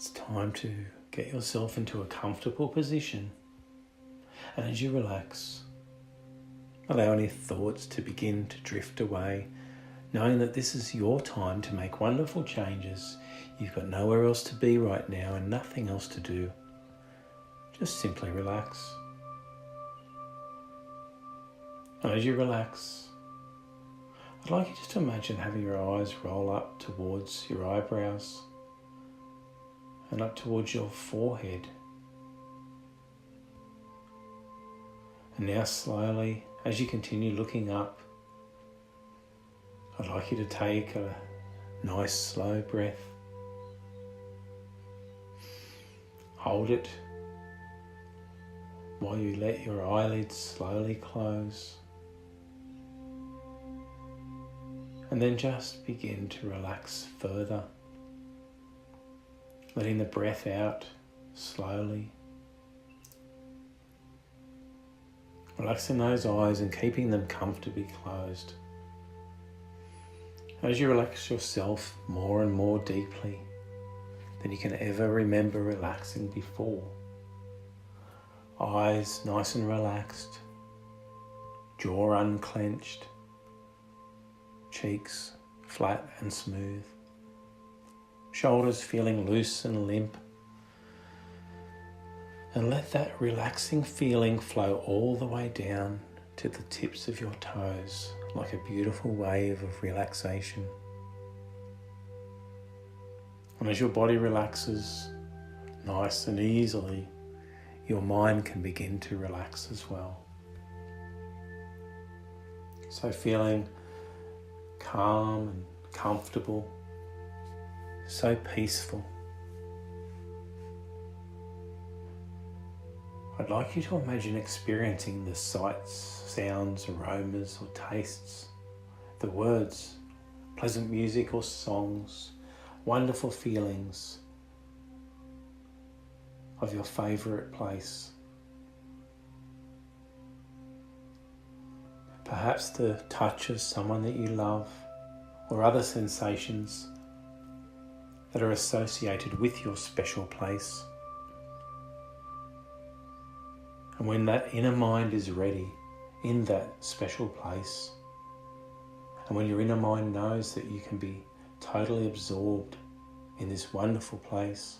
It's time to get yourself into a comfortable position, and as you relax, allow any thoughts to begin to drift away, knowing that this is your time to make wonderful changes. You've got nowhere else to be right now and nothing else to do. Just simply relax. And as you relax, I'd like you just to imagine having your eyes roll up towards your eyebrows and up towards your forehead. And now slowly, as you continue looking up, I'd like you to take a nice slow breath. Hold it while you let your eyelids slowly close. And then just begin to relax further, letting the breath out slowly. Relaxing those eyes and keeping them comfortably closed. As you relax yourself more and more deeply than you can ever remember relaxing before. Eyes nice and relaxed, jaw unclenched, cheeks flat and smooth, shoulders feeling loose and limp. And let that relaxing feeling flow all the way down to the tips of your toes like a beautiful wave of relaxation. And as your body relaxes nice and easily, your mind can begin to relax as well. So feeling calm and comfortable, so peaceful. I'd like you to imagine experiencing the sights, sounds, aromas or tastes, the words, pleasant music or songs, wonderful feelings of your favourite place. Perhaps the touch of someone that you love or other sensations that are associated with your special place. And when that inner mind is ready in that special place, and when your inner mind knows that you can be totally absorbed in this wonderful place,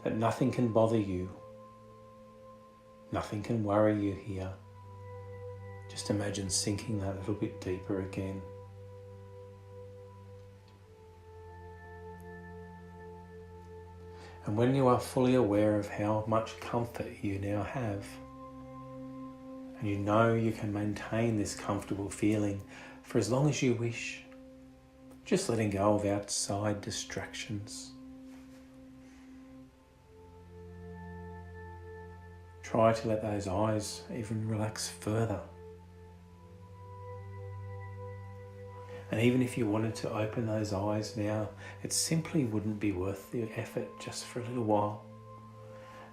that nothing can bother you, nothing can worry you here, just imagine sinking that little bit deeper again. And when you are fully aware of how much comfort you now have, and you know you can maintain this comfortable feeling for as long as you wish, just letting go of outside distractions. Try to let those eyes even relax further. And even if you wanted to open those eyes now, it simply wouldn't be worth the effort just for a little while,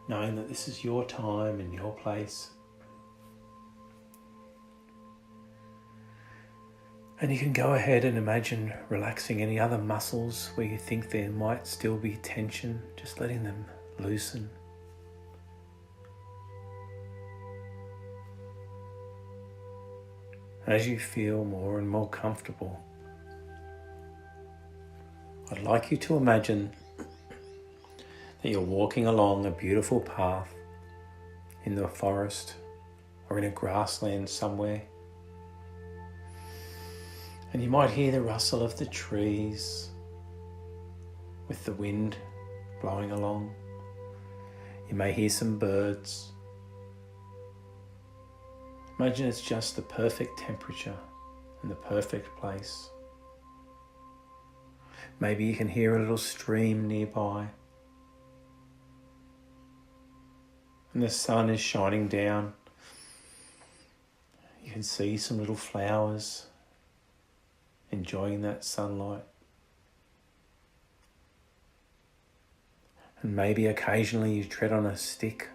knowing that this is your time and your place. And you can go ahead and imagine relaxing any other muscles where you think there might still be tension, just letting them loosen. As you feel more and more comfortable, I'd like you to imagine that you're walking along a beautiful path in the forest or in a grassland somewhere. And you might hear the rustle of the trees with the wind blowing along. You may hear some birds. Imagine it's just the perfect temperature and the perfect place. Maybe you can hear a little stream nearby. And the sun is shining down. You can see some little flowers enjoying that sunlight. And maybe occasionally you tread on a stick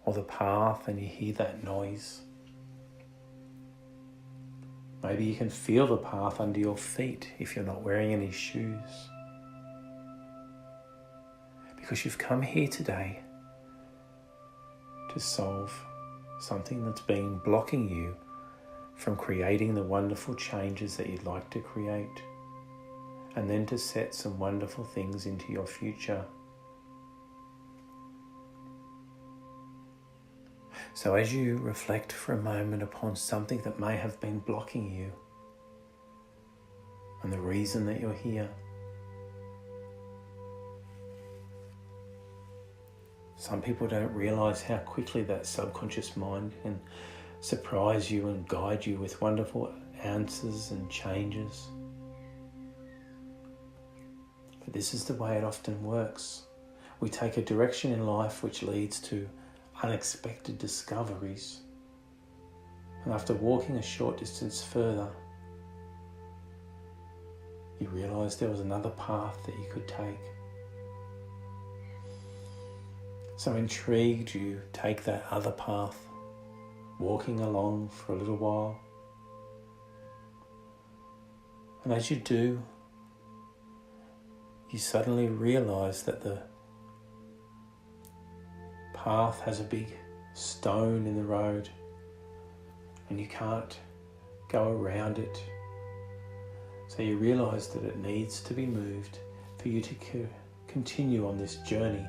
or the path and you hear that noise. Maybe you can feel the path under your feet if you're not wearing any shoes. Because you've come here today to solve something that's been blocking you from creating the wonderful changes that you'd like to create, and then to set some wonderful things into your future. So as you reflect for a moment upon something that may have been blocking you and the reason that you're here, some people don't realize how quickly that subconscious mind can surprise you and guide you with wonderful answers and changes. But this is the way it often works. We take a direction in life which leads to unexpected discoveries. And after walking a short distance further, you realize there was another path that you could take. So intrigued, you take that other path, walking along for a little while. And as you do, you suddenly realize that the path has a big stone in the road and you can't go around it. So you realize that it needs to be moved for you to continue on this journey.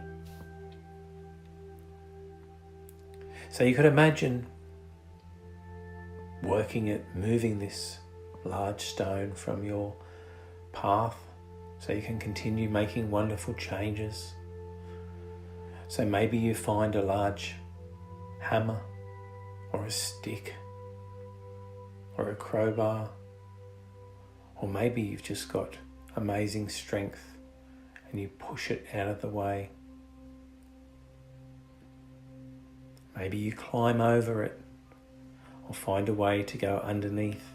So you could imagine moving this large stone from your path so you can continue making wonderful changes. So maybe you find a large hammer or a stick or a crowbar, or maybe you've just got amazing strength and you push it out of the way. Maybe you climb over it or find a way to go underneath.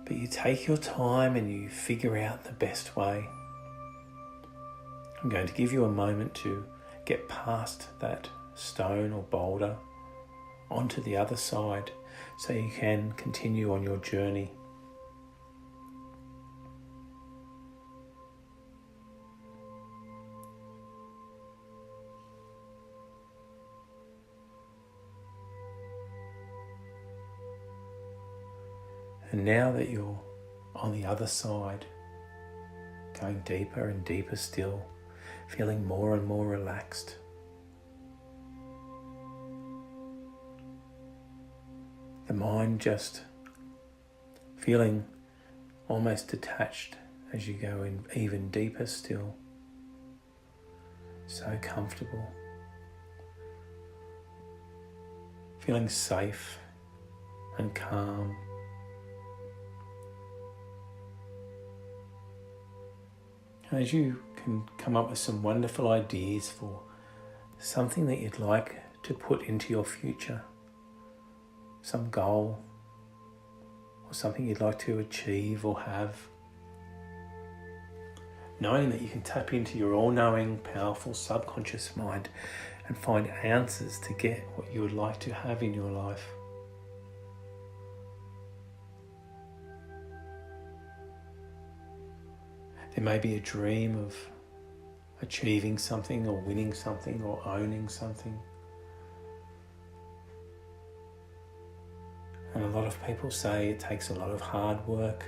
But you take your time and you figure out the best way. I'm going to give you a moment to get past that stone or boulder onto the other side so you can continue on your journey. And now that you're on the other side, going deeper and deeper still, feeling more and more relaxed, the mind just feeling almost detached as you go in even deeper still, so comfortable, feeling safe and calm. And as you can come up with some wonderful ideas for something that you'd like to put into your future, some goal or something you'd like to achieve or have, knowing that you can tap into your all-knowing, powerful subconscious mind and find answers to get what you would like to have in your life. There may be a dream of achieving something or winning something or owning something. And a lot of people say it takes a lot of hard work.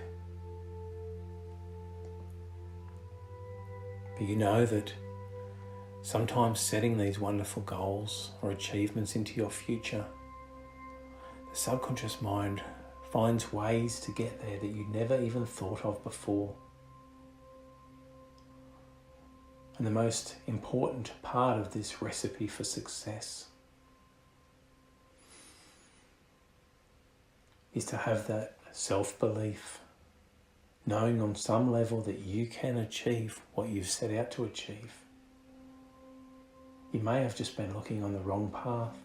But you know that sometimes setting these wonderful goals or achievements into your future, the subconscious mind finds ways to get there that you never even thought of before. And the most important part of this recipe for success is to have that self-belief, knowing on some level that you can achieve what you've set out to achieve. You may have just been looking on the wrong path,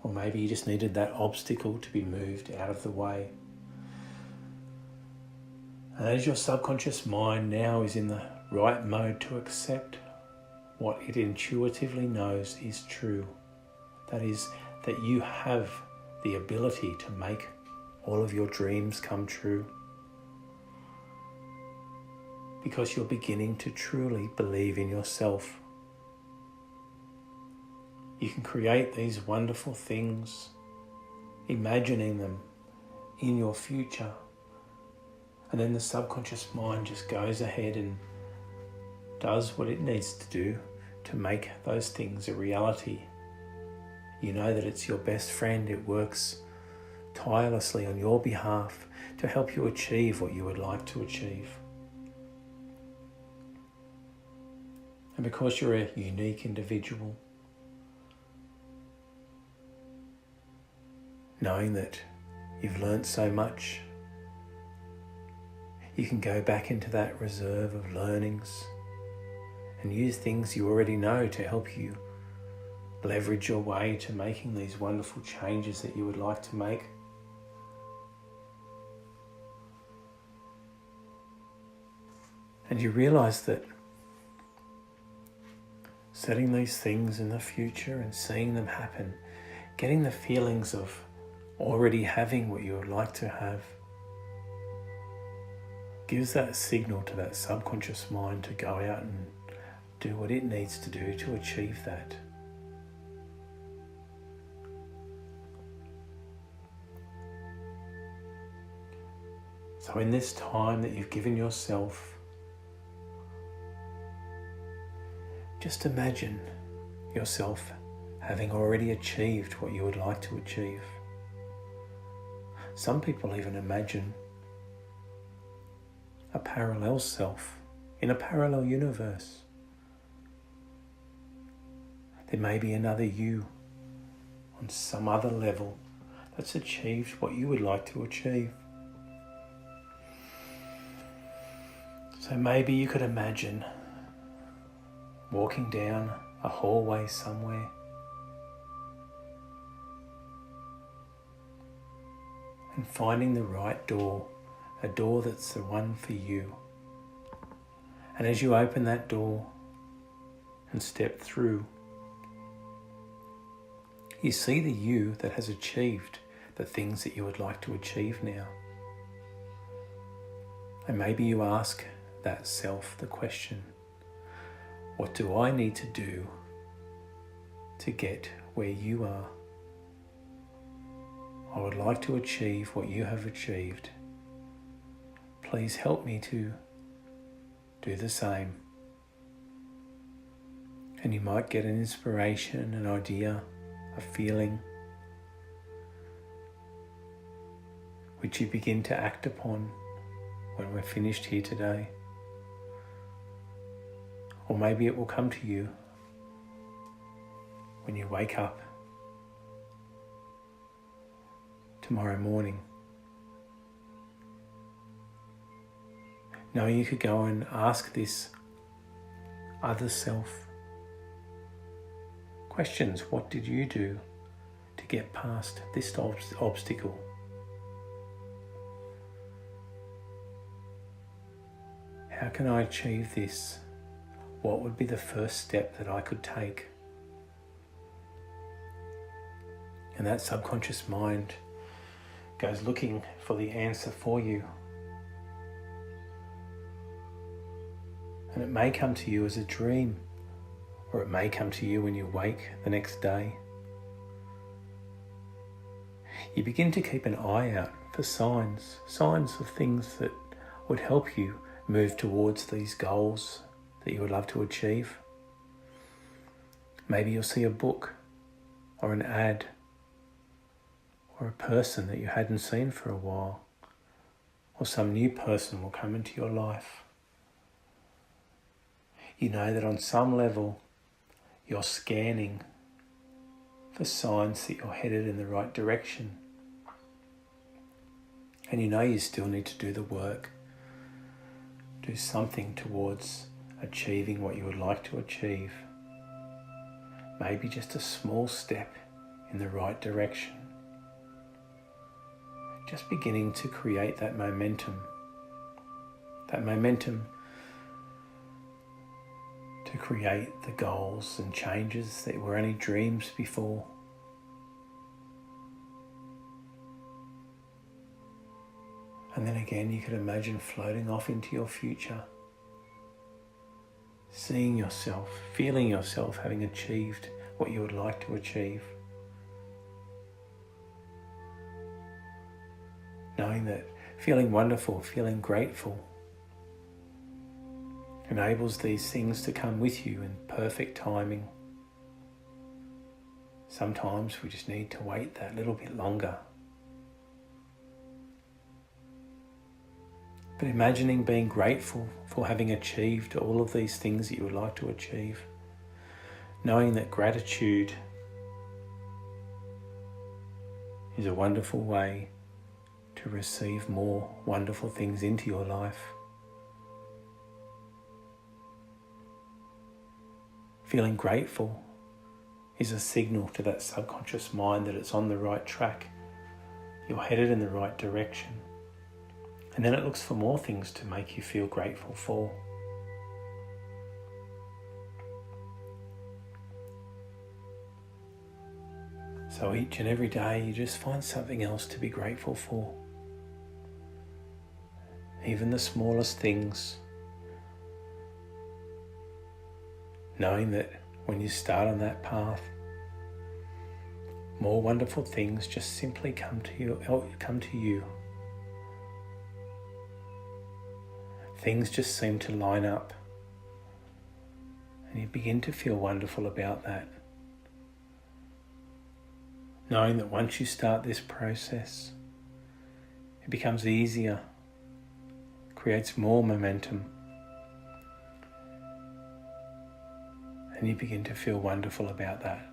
or maybe you just needed that obstacle to be moved out of the way. And as your subconscious mind now is in the right mode to accept what it intuitively knows is true, that is, that you have the ability to make all of your dreams come true. Because you're beginning to truly believe in yourself. You can create these wonderful things, imagining them in your future. And then the subconscious mind just goes ahead and does what it needs to do to make those things a reality. You know that it's your best friend. It works tirelessly on your behalf to help you achieve what you would like to achieve. And because you're a unique individual, knowing that you've learnt so much, you can go back into that reserve of learnings and use things you already know to help you leverage your way to making these wonderful changes that you would like to make. And you realise that setting these things in the future and seeing them happen, getting the feelings of already having what you would like to have, gives that signal to that subconscious mind to go out and do what it needs to do to achieve that. So in this time that you've given yourself, just imagine yourself having already achieved what you would like to achieve. Some people even imagine a parallel self in a parallel universe. There may be another you on some other level that's achieved what you would like to achieve. So maybe you could imagine walking down a hallway somewhere, and finding the right door, a door that's the one for you. And as you open that door and step through, you see the you that has achieved the things that you would like to achieve now. And maybe you ask that self the question, what do I need to do to get where you are? I would like to achieve what you have achieved. Please help me to do the same. And you might get an inspiration, an idea, a feeling, which you begin to act upon when we're finished here today. Or maybe it will come to you when you wake up tomorrow morning. Now you could go and ask this other self questions. What did you do to get past this obstacle? How can I achieve this? What would be the first step that I could take? And that subconscious mind goes looking for the answer for you. And it may come to you as a dream, or it may come to you when you wake the next day. You begin to keep an eye out for signs of things that would help you move towards these goals that you would love to achieve. Maybe you'll see a book or an ad or a person that you hadn't seen for a while, or some new person will come into your life. You know that on some level you're scanning for signs that you're headed in the right direction. And you know you still need to do the work, do something towards achieving what you would like to achieve. Maybe just a small step in the right direction. Just beginning to create that momentum to create the goals and changes that were only dreams before. And then again, you could imagine floating off into your future, seeing yourself, feeling yourself having achieved what you would like to achieve. Knowing that feeling wonderful, feeling grateful enables these things to come with you in perfect timing. Sometimes we just need to wait that little bit longer. But imagining being grateful for having achieved all of these things that you would like to achieve, knowing that gratitude is a wonderful way to receive more wonderful things into your life. Feeling grateful is a signal to that subconscious mind that it's on the right track. You're headed in the right direction. And then it looks for more things to make you feel grateful for. So each and every day you just find something else to be grateful for. Even the smallest things. Knowing that when you start on that path, more wonderful things just simply come to you. Things just seem to line up, and you begin to feel wonderful about that. Knowing that once you start this process, it becomes easier, creates more momentum, and you begin to feel wonderful about that.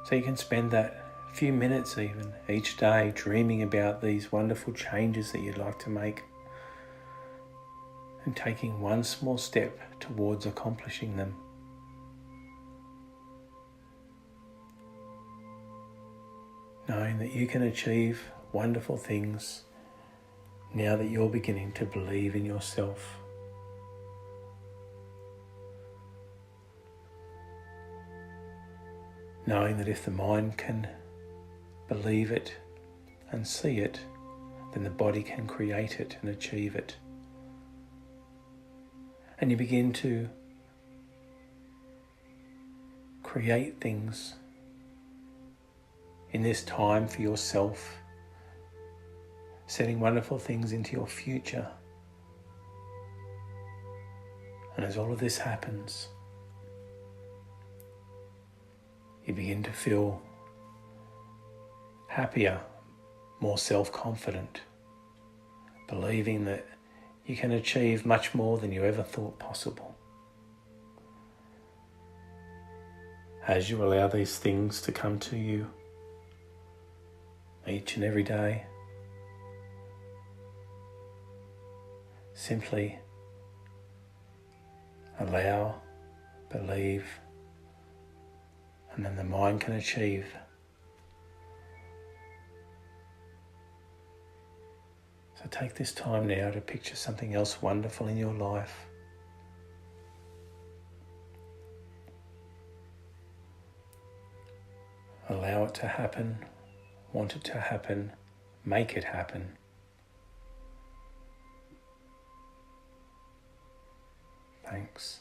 So you can spend that few minutes even each day dreaming about these wonderful changes that you'd like to make, and taking one small step towards accomplishing them. Knowing that you can achieve wonderful things now that you're beginning to believe in yourself. Knowing that if the mind can believe it and see it, then the body can create it and achieve it. And you begin to create things in this time for yourself, setting wonderful things into your future. And as all of this happens, you begin to feel happier, more self-confident, believing that you can achieve much more than you ever thought possible. As you allow these things to come to you each and every day, simply allow, believe, and then the mind can achieve. So take this time now to picture something else wonderful in your life. Allow it to happen, want it to happen, make it happen. Thanks.